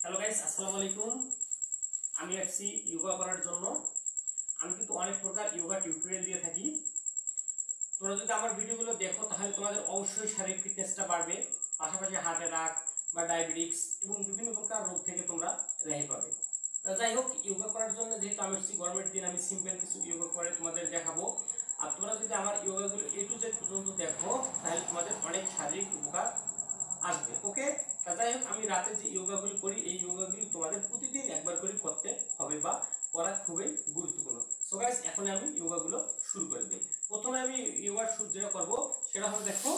Hello guys, আসসালামু আলাইকুম। আমি আসছি যোগা করার জন্য। আমি কিন্তু অনেক প্রকার যোগা টিউটোরিয়াল দিয়ে থাকি। তোমরা যদি আমার ভিডিওগুলো দেখো তাহলে তোমাদের অবশ্যই শারীরিক ফিটনেসটা বাড়বে, পাশাপাশি হার্ট অ্যাটাক বা ডায়াবেটিক্স এবং বিভিন্ন প্রকার রোগ থেকে তোমরা রেহাই পাবে। যাই হোক, যোগা করার জন্য যেহেতু আমি এসেছি গরমের দিন, আমি সিম্পল কিছু যোগা করে তোমাদের দেখাবো। আর তোমরা যদি আমার যোগাগুলো A to Z পর্যন্ত দেখো তাহলে তোমাদের অনেক শারীরিক উপকার আসবে। ওকে, যাই হোক, আমি রাতে যে যোগাগুলি করি এই যোগাগুলি তোমাদের প্রতিদিন একবার করে করতে হবে বা করা খুবই গুরুত্বপূর্ণ। সো গাইস, এখন আমি যোগাগুলো শুরু করে দিই। প্রথমে আমি যোগার শুরু যেটা করবো সেটা হবে, দেখো,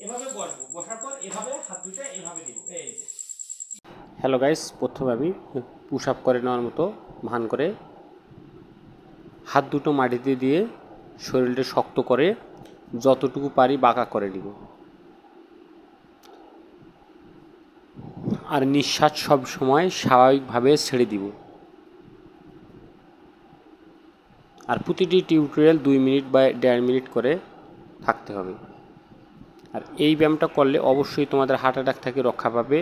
এভাবে বসবো, বসার পর এভাবে হাত দুটো এভাবে দিব, এই যে। হ্যালো গাইস, প্রথমে আমি পুশ আপ করে নেওয়ার মতো ভান করে হাত দুটো মাটিতে দিয়ে শরীরটা শক্ত করে যতটুকু পারি বাঁকা করে নিব। আর নিঃশ্বাস সব সময় স্বাভাবিকভাবে ছেড়ে দিব। আর প্রতিটি টিউটোরিয়াল 2 মিনিট বা 1.5 মিনিট করে থাকতে হবে। আর এই ব্যায়ামটা করলে অবশ্যই তোমাদের হার্ট অ্যাটাক থেকে রক্ষা পাবে,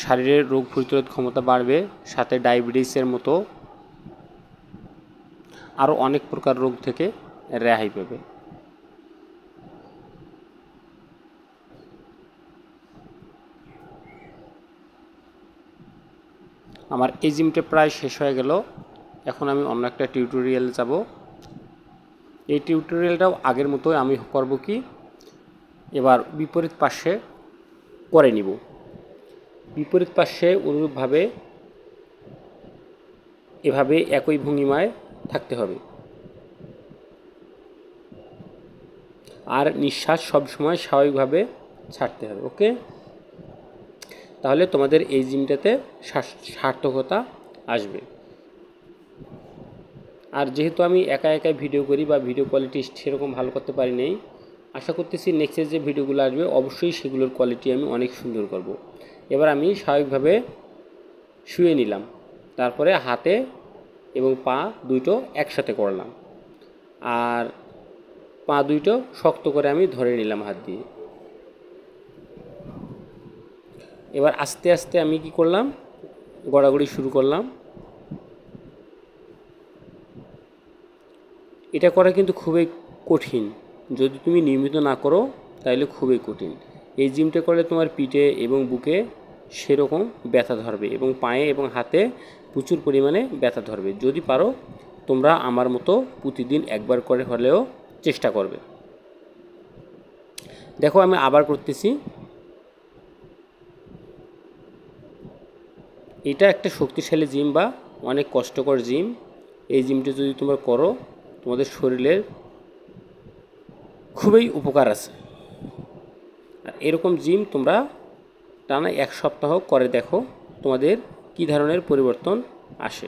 শরীরের রোগ প্রতিরোধ ক্ষমতা বাড়বে, সাথে ডায়াবেটিসের মতো আরও অনেক প্রকার রোগ থেকে রেহাই পাবে। আমার এই জিমটা প্রায় শেষ হয়ে গেল। এখন আমি অন্য একটা টিউটোরিয়াল যাব। এই টিউটোরিয়ালটাও আগের মতোই আমি করব কি, এবার বিপরীত পাশে করে নিব। বিপরীত পাশে অনুরূপভাবে এভাবে একই ভঙ্গিমায় থাকতে হবে। আর নিঃশ্বাস সবসময় স্বাভাবিকভাবে ছাড়তে হবে। ওকে, তাহলে তোমাদের এই জিমটাতে সার্থকতা আসবে। আর যেহেতু আমি একা একা ভিডিও করি বা ভিডিও কোয়ালিটি সেরকম ভালো করতে পারি নাই, আশা করতেছি নেক্সটের যে ভিডিওগুলো আসবে অবশ্যই সেগুলোর কোয়ালিটি আমি অনেক সুন্দর করব। এবার আমি স্বাভাবিকভাবে শুয়ে নিলাম, তারপরে হাতে এবং পা দুটো একসাথে করলাম, আর পা দুটো শক্ত করে আমি ধরে নিলাম হাত দিয়ে। এবার আস্তে আস্তে আমি কি করলাম, গড়াগড়ি শুরু করলাম। এটা করা কিন্তু খুবই কঠিন, যদি তুমি নিয়মিত না করো তাহলে খুবই কঠিন। এই জিমটা করলে তোমার পিঠে এবং বুকে সেরকম ব্যথা ধরবে এবং পায়ে এবং হাতে প্রচুর পরিমাণে ব্যথা ধরবে। যদি পারো তোমরা আমার মতো প্রতিদিন একবার করে হলেও চেষ্টা করবে। দেখো, আমি আবার করতেছি। এটা একটা শক্তিশালী জিম বা অনেক কষ্টকর জিম। এই জিমটা যদি তোমরা করো তোমাদের শরীরের খুবই উপকার আছে। আর এরকম জিম তোমরা টানা 1 সপ্তাহ করে দেখো তোমাদের কী ধরনের পরিবর্তন আসে।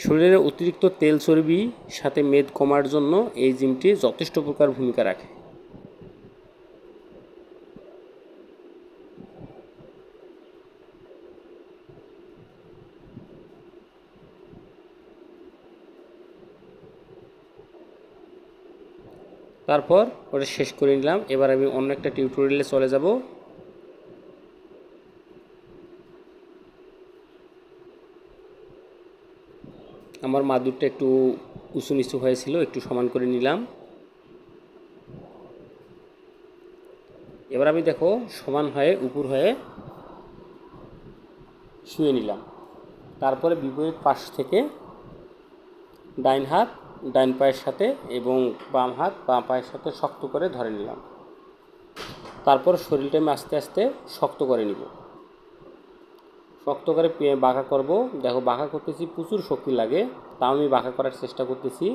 শরীরে অতিরিক্ত তেল চর্বি সাথে মেদ কমার জন্য এই জিমটি যথেষ্ট প্রকার ভূমিকা রাখে। তারপর ওটা শেষ করে নিলাম। এবার আমি অন্য একটা টিউটোরিয়ালে চলে যাব। আমার মাদুরটা একটু উঁচু নিচু হয়েছিল, একটু সমান করে নিলাম। এবার আমি দেখো সমান হয়ে উপর হয়ে শুয়ে নিলাম। তারপরে বিপরীত পাশ থেকে ডাইন হাত ডাইন পায়ের সাথে এবং বাম হাত বাম পায়ের সাথে শক্ত করে ধরে নিলাম। তারপর শরীরটা আমি আস্তে আস্তে শক্ত করে নিব, শক্ত করে বাঁকা করব। দেখো, বাঁকা করতেছি, প্রচুর শক্তি লাগে, তাও আমি বাঁকা করার চেষ্টা করতেছি।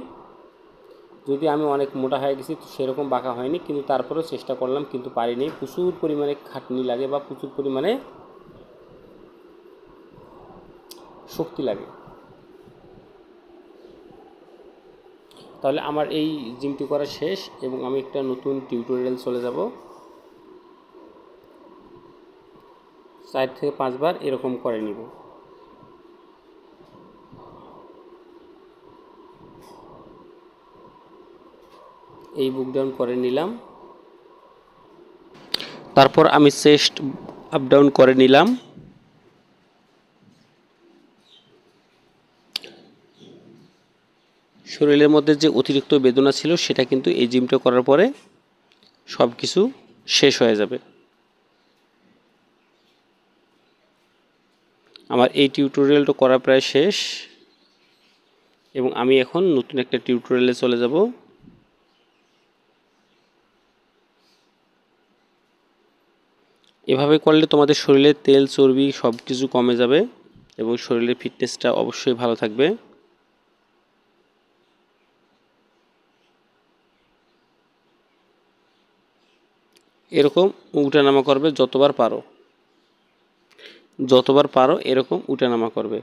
যদি আমি অনেক মোটা হয়ে গেছি তো সেরকম বাঁকা হয়নি, কিন্তু তারপরেও চেষ্টা করলাম, কিন্তু পারিনি। প্রচুর পরিমাণে খাটনি লাগে বা প্রচুর পরিমাণে শক্তি লাগে। তাহলে আমার এই জিমটি করা শেষ এবং আমি একটা নতুন টিউটোরিয়াল চলে যাব। 4 থেকে 5 বার এরকম করে নিব। এই বুক ডাউন করে নিলাম। তারপর আমি চেস্ট আপ ডাউন করে নিলাম। শরীরের মধ্যে যে অতিরিক্ত বেদনা ছিল সেটা কিন্তু এই জিমটা করার পরে সব কিছু শেষ হয়ে যাবে। আমার এই টিউটোরিয়ালটা করা প্রায় শেষ এবং আমি এখন নতুন একটা টিউটোরিয়ালে চলে যাব। এভাবে করলে তোমাদের শরীরে তেল চর্বি সব কিছু কমে যাবে এবং শরীরের ফিটনেসটা অবশ্যই ভালো থাকবে। এরকম উঠানামা করবে যতবার পারো এরকম উঠানামা করবে।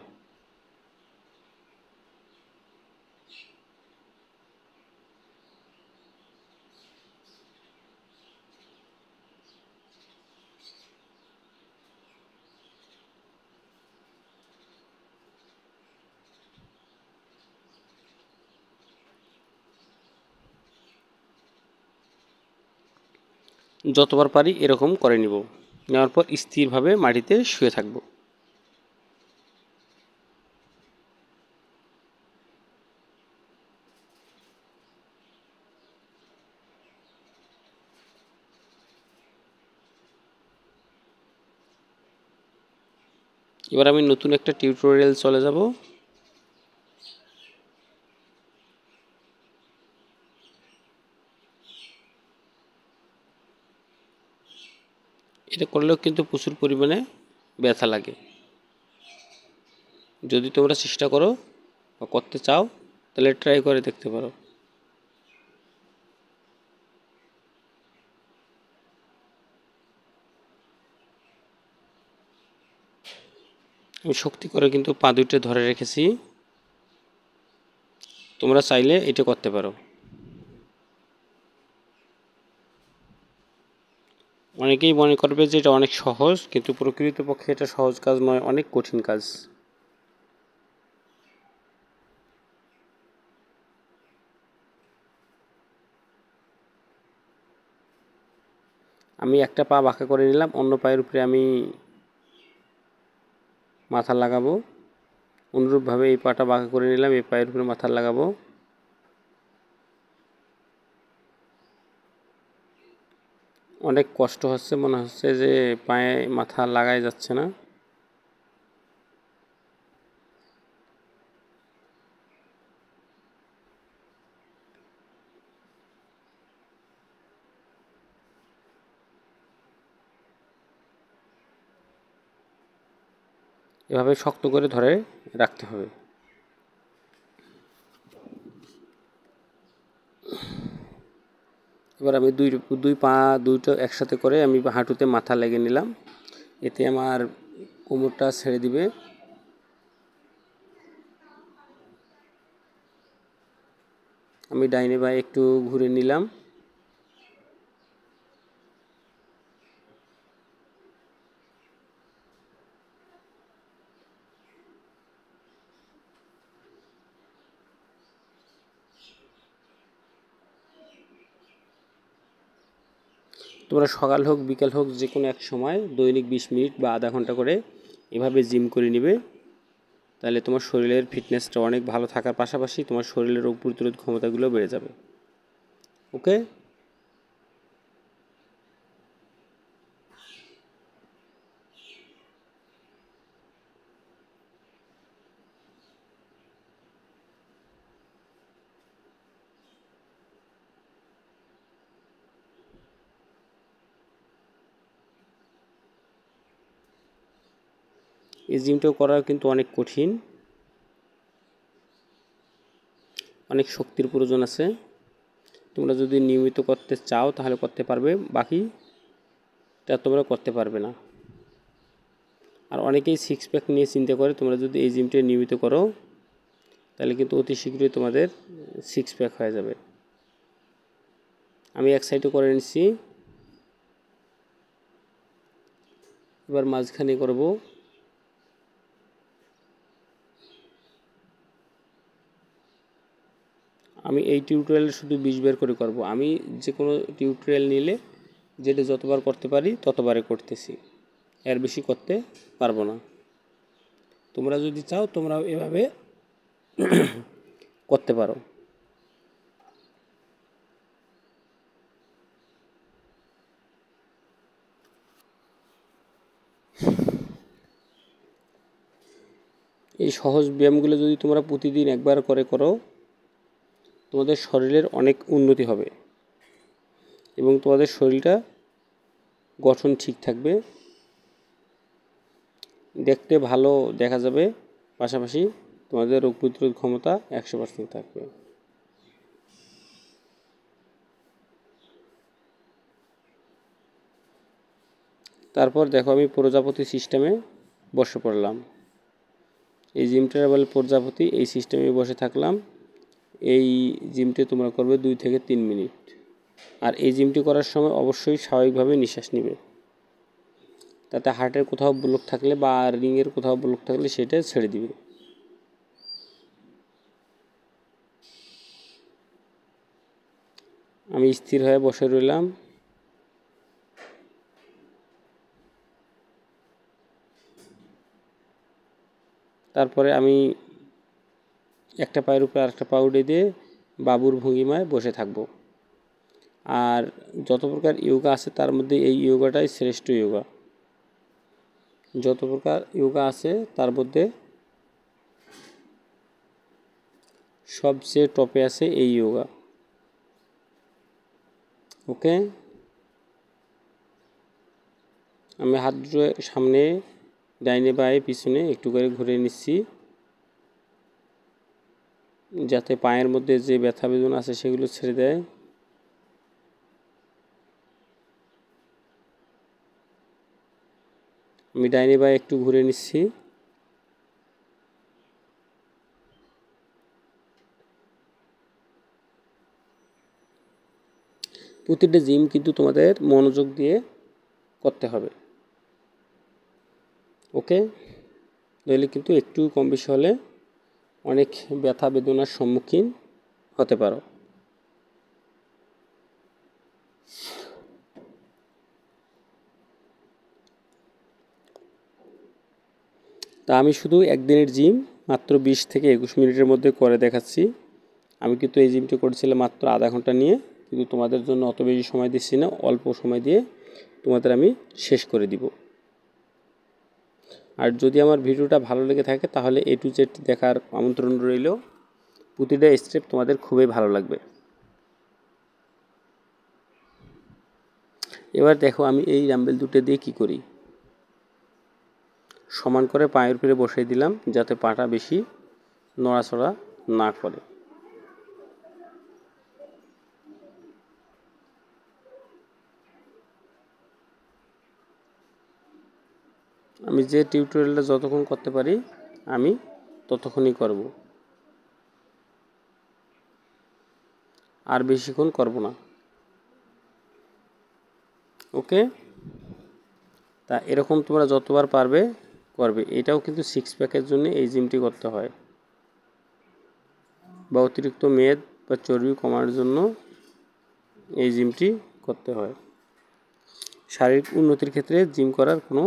যতবার পারি এরকম করে নিব। নেওয়ার পর স্থিরভাবে মাটিতে শুয়ে থাকব। এবার আমি নতুন একটা টিউটোরিয়াল চলে যাব। এটা করলেও কিন্তু প্রচুর পরিমাণে ব্যথা লাগে। যদি তোমরা চেষ্টা করো বা করতে চাও তাহলে ট্রাই করে দেখতে পারো। আমি শক্তি করে কিন্তু পা দুটো ধরে রেখেছি। তোমরা চাইলে এটা করতে পারো। অনেকেই মনে করবে যে এটা অনেক সহজ, কিন্তু প্রকৃতপক্ষে এটা সহজ কাজ নয়, অনেক কঠিন কাজ। আমি একটা পা বাঁকা করে নিলাম, অন্য পায়ের উপরে আমি মাথা লাগাবো। অনুরূপভাবে এই পাটা বাঁকা করে নিলাম, এই পায়ের উপরে মাথা লাগাবো। অনেক কষ্ট হচ্ছে, মনে হচ্ছে যে পায়ে মাথা লাগাই যাচ্ছে না। এভাবে শক্ত করে ধরে রাখতে হবে। এবার আমি দুই পা দুটো একসাথে করে আমি হাঁটুতে মাথা লাগিয়ে নিলাম। এতে আমার কোমরটা ছেড়ে দিবে। আমি ডাইনে বাঁয়ে একটু ঘুরে নিলাম। তোমরা সকাল হোক বিকাল হোক যে কোনো এক সময় দৈনিক 20 মিনিট বা আধা ঘন্টা করে এভাবে জিম করে নিবে। তাহলে তোমার শরীরের ফিটনেসটা অনেক ভালো থাকার পাশাপাশি তোমার শরীরের রোগ প্রতিরোধ ক্ষমতাগুলো বেড়ে যাবে। ওকে। এই জিমটাও করা কিন্তু অনেক কঠিন, অনেক শক্তির প্রয়োজন আছে। তোমরা যদি নিয়মিত করতে চাও তাহলে করতে পারবে, বাকিটা তোমরা করতে পারবে না। আর অনেকেই সিক্স প্যাক নিয়ে চিন্তা করে, তোমরা যদি এই জিমটা নিয়মিত করো তাহলে কিন্তু অতি শীঘ্রই তোমাদের সিক্স প্যাক হয়ে যাবে। আমি এক সাইডে করে নিচ্ছি, এবার মাঝখানে করব। আমি এই টিউটোরিয়ালে শুধু 20 বার করে করব। আমি যে কোনো টিউটোরিয়াল নিলে যেটা যতবার করতে পারি ততবারে করতেছি, এর বেশি করতে পারবো না। তোমরা যদি চাও তোমরাও এভাবে করতে পারো। এই সহজ ব্যায়ামগুলো যদি তোমরা প্রতিদিন একবার করে করো, তোমাদের শরীরের অনেক উন্নতি হবে এবং তোমাদের শরীরটা গঠন ঠিক থাকবে, দেখতে ভালো দেখা যাবে, পাশাপাশি তোমাদের রোগ প্রতিরোধ ক্ষমতা 100% থাকবে। তারপর দেখো আমি প্রজাপতি সিস্টেমে বসে পড়লাম। এই জিমটা বলে প্রজাপতি, এই সিস্টেমে বসে থাকলাম। এই জিমটি তোমরা করবে 2 থেকে 3 মিনিট। আর এই জিমটি করার সময় অবশ্যই স্বাভাবিকভাবে নিঃশ্বাস নেবে, তাতে হার্টের কোথাও ব্লক থাকলে বা রিংয়ের কোথাও ব্লক থাকলে সেটা ছেড়ে দিবে। আমি স্থির হয়ে বসে রইলাম। তারপরে আমি একটা পায়ের উপরে আরেকটা পা উঠে দিয়ে বাবুর ভঙ্গিমায় বসে থাকব। আর যত প্রকার যোগা আছে তার মধ্যে এই যোগাটাই শ্রেষ্ঠ যোগা। যত প্রকার যোগা আছে তার মধ্যে সবচেয়ে টপে আছে এই যোগা। ওকে, আমি হাত দুটো সামনে, ডাইনে বাঁয়ে পিছনে একটু করে ঘুরে নিচ্ছি, যাতে পায়ের মধ্যে যে ব্যথা বেদনা আছে সেগুলো ছেড়ে দেয়। আমি ডাইনে বাঁয়ে একটু ঘুরে নিচ্ছি। প্রতিটা জিম কিন্তু তোমাদের মনোযোগ দিয়ে করতে হবে। ওকে, নইলে কিন্তু একটু কম বেশি হলে অনেক ব্যথা বেদনার সম্মুখীন হতে পারো। তা আমি শুধু একদিনের জিম মাত্র 20 থেকে 21 মিনিটের মধ্যে করে দেখাচ্ছি। আমি কিন্তু এই জিমটি করেছিলাম মাত্র আধা ঘন্টা নিয়ে, কিন্তু তোমাদের জন্য অত বেশি সময় দিচ্ছি না, অল্প সময় দিয়ে তোমাদের আমি শেষ করে দিব। আর যদি আমার ভিডিওটা ভালো লেগে থাকে তাহলে A to Z দেখার আমন্ত্রণ রইল। প্রতিটা স্টেপ তোমাদের খুবই ভালো লাগবে। এবার দেখো আমি এই ডাম্বেল দুটো দিয়ে কি করি। সমান করে পায়ের উপরে বসিয়ে দিলাম যাতে পাটা বেশি নড়াচড়া না করে। আমি যে টিউটোরিয়ালটা যতক্ষণ করতে পারি আমি ততক্ষণই করব, আর বেশিক্ষণ করব না। ওকে, তা এরকম তোমরা যতবার পারবে করবে। এটাও কিন্তু 6 প্যাকের জন্য এই জিমটি করতে হয়, বা অতিরিক্ত মেদ বা চর্বি কমানোর জন্য এই জিমটি করতে হয়। শারীরিক উন্নতির ক্ষেত্রে জিম করার কোনো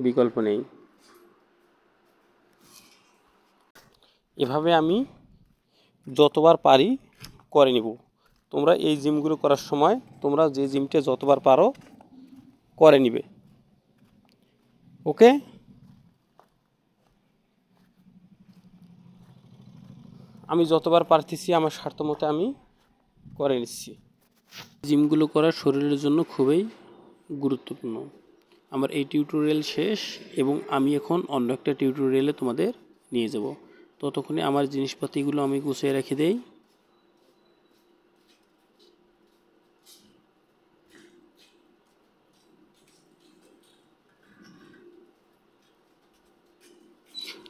বিকল্প নেই। এভাবে আমি যতবার পারি করে নিব। তোমরা এই জিমগুলো করার সময় তোমরা যে জিমটা যতবার পারো করে নিবে। ওকে, আমি যতবার পারতেছি আমার স্বার্থমতো আমি করে নিচ্ছি। জিমগুলো করা শরীরের জন্য খুবই গুরুত্বপূর্ণ। আমার এই টিউটোরিয়াল শেষ এবং আমি এখন অন্য একটা টিউটোরিয়ালে তোমাদের নিয়ে যাব। ততক্ষণে আমার জিনিসপাতিগুলো আমি গুছিয়ে রেখে দেই।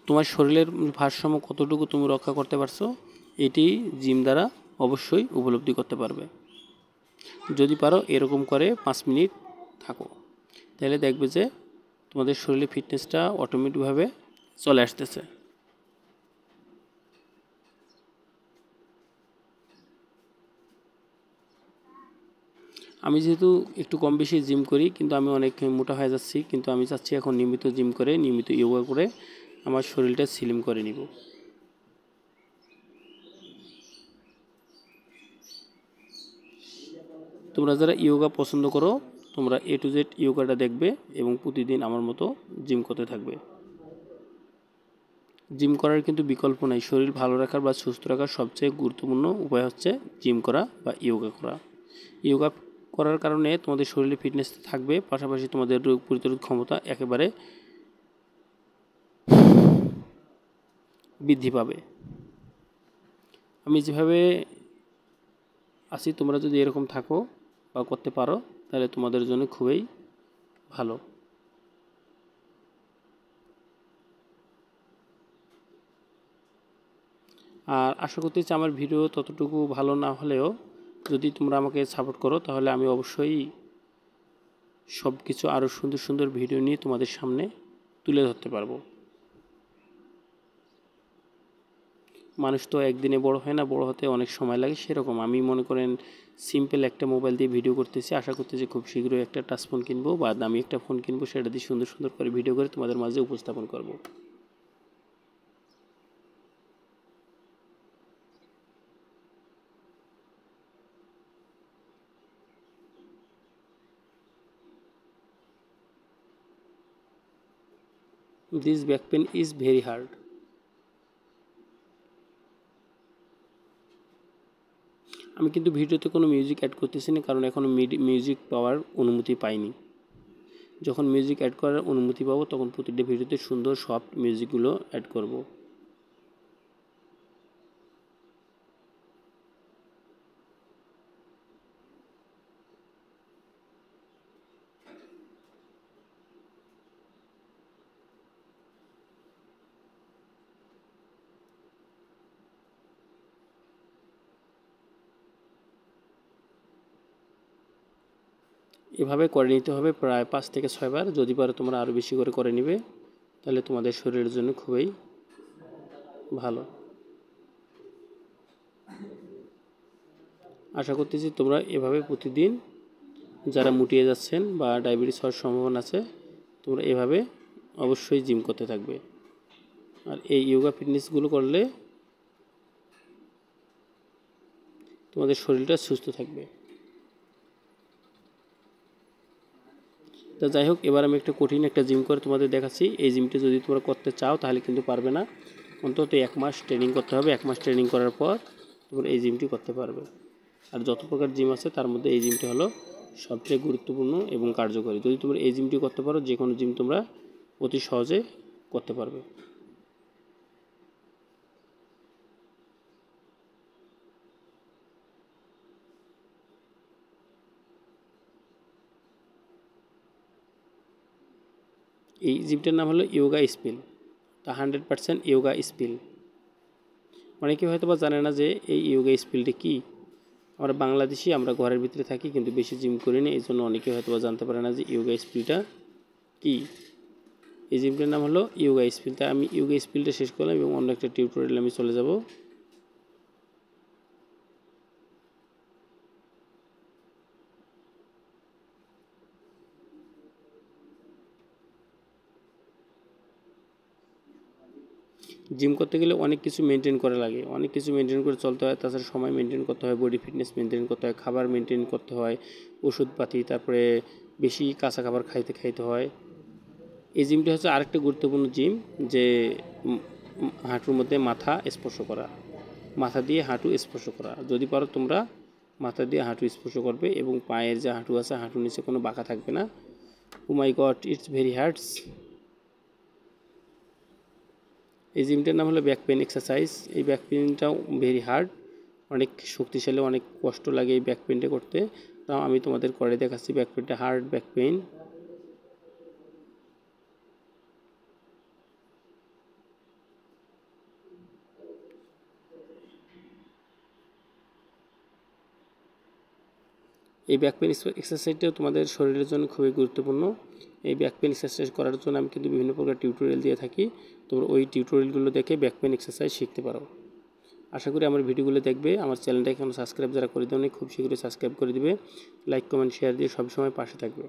তোমার শরীরের ভারসাম্য কতটুকু তুমি রক্ষা করতে পারছো এটি জিম দ্বারা অবশ্যই উপলব্ধি করতে পারবে। যদি পারো এরকম করে 5 মিনিট থাকো, তাহলে দেখবে যে তোমাদের শরীরে ফিটনেসটা অটোমেটিকভাবে চলে আসতেছে। আমি যেহেতু একটু কম বেশি জিম করি, কিন্তু আমি অনেক মোটা হয়ে যাচ্ছি, কিন্তু আমি চাচ্ছি এখন নিয়মিত জিম করে, নিয়মিত যোগা করে আমার শরীরটা স্লিম করে নিব। তোমরা যারা যোগা পছন্দ করো, তোমরা A to Z যোগাটা দেখবে এবং প্রতিদিন আমার মতো জিম করতে থাকবে। জিম করার কিন্তু বিকল্প নাই। শরীর ভালো রাখার বা সুস্থ রাখার সবচেয়ে গুরুত্বপূর্ণ উপায় হচ্ছে জিম করা বা যোগা করা। যোগা করার কারণে তোমাদের শরীরে ফিটনেস থাকবে, পাশাপাশি তোমাদের রোগ প্রতিরোধ ক্ষমতা একেবারে বৃদ্ধি পাবে। আমি যেভাবে আছি, তোমরা যদি এরকম থাকো বা করতে পারো, তাহলে তোমাদের জন্য খুবই ভালো। আর আশা করতেছি আমার ভিডিও ততটুকু ভালো না হলেও যদি তোমরা আমাকে সাপোর্ট করো, তাহলে আমি অবশ্যই সব কিছু আরও সুন্দর সুন্দর ভিডিও নিয়ে তোমাদের সামনে তুলে ধরতে পারবো। মানুষ তো একদিনে বড় হয় না, বড় হতে অনেক সময় লাগে। সেরকম আমি মনে করেন সিম্পল একটা মোবাইল দিয়ে ভিডিও করতেছি, আশা করতেছি খুব শীঘ্রই একটা টাচ ফোন কিনবো বা দামি একটা ফোন কিনবো, সেটা দিয়ে সুন্দর সুন্দর করে ভিডিও করে তোমাদের মাঝে উপস্থাপন করব। This back pain is very hard. আমি কিন্তু ভিডিওতে কোনো মিউজিক অ্যাড করতেছি না, কারণ এখনও মিউজিক পাওয়ার অনুমতি পাইনি। যখন মিউজিক অ্যাড করার অনুমতি পাবো, তখন প্রতিটা ভিডিওতে সুন্দর সফট মিউজিকগুলো অ্যাড করব। এভাবে করে নিতে হবে প্রায় 5 থেকে 6 বার। যদি পারো তোমরা আরও বেশি করে নিবে, তাহলে তোমাদের শরীরের জন্য খুবই ভালো। আশা করতেছি তোমরা এভাবে প্রতিদিন, যারা মুটিয়ে যাচ্ছেন বা ডায়াবেটিস হওয়ার সম্ভাবনা আছে, তোমরা এভাবে অবশ্যই জিম করতে থাকবে। আর এই যোগা ফিটনেসগুলো করলে তোমাদের শরীরটা সুস্থ থাকবে। তা যাই হোক, এবার আমি একটা কঠিন একটা জিম করে তোমাদের দেখাচ্ছি। এই জিমটা যদি তোমরা করতে চাও তাহলে কিন্তু পারবে না, অন্তত 1 মাস ট্রেনিং করতে হবে। 1 মাস ট্রেনিং করার পর তোমরা এই জিমটি করতে পারবে। আর যত প্রকার জিম আছে তার মধ্যে এই জিমটি হলো সবচেয়ে গুরুত্বপূর্ণ এবং কার্যকরী। যদি তোমরা এই জিমটি করতে পারো, যে কোনো জিম তোমরা অতি সহজে করতে পারবে। এই জিমটার নাম হলো যোগা স্পিল, তা 100% যোগা স্পিল। অনেকে হয়তো বা জানে না যে এই যোগা স্পিলটি কী। আমরা বাংলাদেশি, আমরা ঘরের ভিতরে থাকি, কিন্তু বেশি জিম করি না, এই জন্য অনেকে হয়তো বা জানতে পারে না যে যোগা স্পিলটা কী। এই জিমটার নাম হলো যোগা স্পিল। তাই আমি যোগা স্পিলটা শেষ করলাম এবং অন্য একটা টিউটোরিয়ালে আমি চলে যাব। জিম করতে গেলে অনেক কিছু মেনটেন করা লাগে, অনেক কিছু মেনটেন করে চলতে হয়। তাছাড়া সময় মেনটেন করতে হয়, বডি ফিটনেস মেনটেন করতে হয়, খাবার মেনটেন করতে হয়, ওষুধপাতি, তারপরে বেশি কাঁচা খাবার খাইতে হয়। এই জিমটা হচ্ছে আরেকটা গুরুত্বপূর্ণ জিম, যে হাঁটুর মধ্যে মাথা স্পর্শ করা, মাথা দিয়ে হাঁটু স্পর্শ করা। যদি পারো তোমরা মাথা দিয়ে হাঁটু স্পর্শ করবে এবং পায়ের যে হাঁটু আছে, হাঁটুর নিচে কোনো বাঁকা থাকবে না। ও মাই গড, ইটস ভেরি হার্ডস। এই জিমটার নাম হলো ব্যাক পেন এক্সারসাইজ। এই ব্যাক পেনটাও ভেরি হার্ড, অনেক শক্তিশালী, অনেক কষ্ট লাগে এই ব্যাক পেনটা করতে। তাও আমি তোমাদের করে দেখাচ্ছি ব্যাক পেনটা, হার্ড ব্যাক পেন। এই ব্যাক পেন এক্সারসাইজটাও তোমাদের শরীরের জন্য খুবই গুরুত্বপূর্ণ। এই ব্যাক পেন এক্সারসাইজ করার জন্য আমি কিন্তু বিভিন্ন প্রকার টিউটোরিয়াল দিয়ে থাকি। তোমরা ওই টিউটোরিয়ালগুলো দেখে ব্যাক পেন এক্সারসাইজ শিখতে পারো। আশা করি আমার ভিডিওগুলো দেখবে। আমার চ্যানেলটা এখনও সাবস্ক্রাইব যারা করে দেওনি খুব শীঘ্রই সাবস্ক্রাইব করে দিবে, লাইক কমেন্ট শেয়ার দিয়ে সবসময় পাশে থাকবে।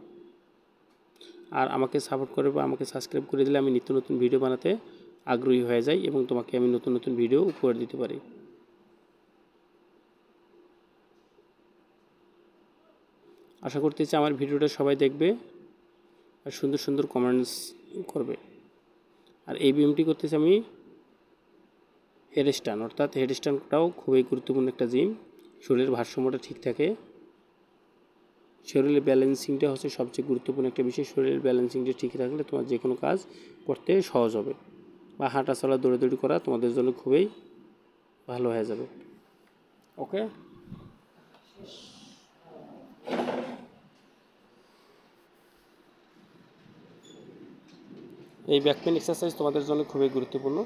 আর আমাকে সাপোর্ট করে বা আমাকে সাবস্ক্রাইব করে দিলে আমি নিত্য নতুন ভিডিও বানাতে আগ্রহী হয়ে যাই এবং তোমাকে আমি নতুন নতুন ভিডিও উপহার দিতে পারি। আশা করতেছি আমার ভিডিওটা সবাই দেখবে আর সুন্দর সুন্দর কমেন্টস করবে। আর এই বিমটি করতেছি আমি হেডস্ট্যান্ড, অর্থাৎ হেডস্ট্যান্ডটাও খুবই গুরুত্বপূর্ণ একটা জিম। শরীরের ভারসাম্যটা ঠিক থাকে, শরীরের ব্যালেন্সিংটা হচ্ছে সবচেয়ে গুরুত্বপূর্ণ একটা বিষয়। শরীরের ব্যালেন্সিংটা ঠিক রাখলে তোমার যে কোনো কাজ করতে সহজ হবে, বা হাঁটা চলা দৌড়াদৌড়ি করা তোমাদের জন্য খুবই ভালো হয়ে যাবে। ওকে, এই ব্যাক পেন এক্সারসাইজ তোমাদের জন্য খুবই গুরুত্বপূর্ণ।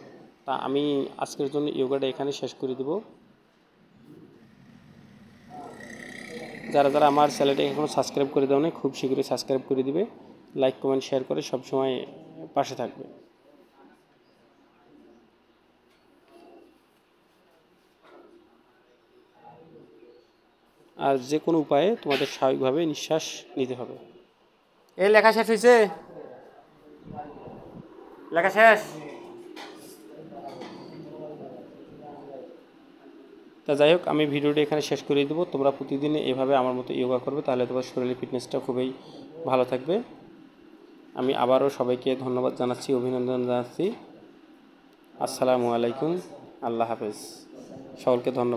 তা আমি আজকের জন্য যোগাটা এখানে শেষ করে দেব। যারা যারা আমার চ্যানেলটা এখনও সাবস্ক্রাইব করে দাও না খুব শীঘ্রই সাবস্ক্রাইব করে দিবে, লাইক কমেন্ট শেয়ার করে সবসময় পাশে থাকবে। আর যে কোনো উপায়ে তোমাদের স্বাভাবিকভাবে নিঃশ্বাস নিতে হবে। এই লেখা শেষ হয়েছে, লেখা শেষ। তা যাই হোক, আমি ভিডিওটা এখানে শেষ করে দেবো। তোমরা প্রতিদিন এভাবে আমার মতো যোগা করবে, তাহলে তোমার শরীরের ফিটনেসটা খুবই ভালো থাকবে। আমি আবারও সবাইকে ধন্যবাদ জানাচ্ছি, অভিনন্দন জানাচ্ছি। আসসালামু আলাইকুম, আল্লাহ হাফেজ, সকলকে ধন্যবাদ।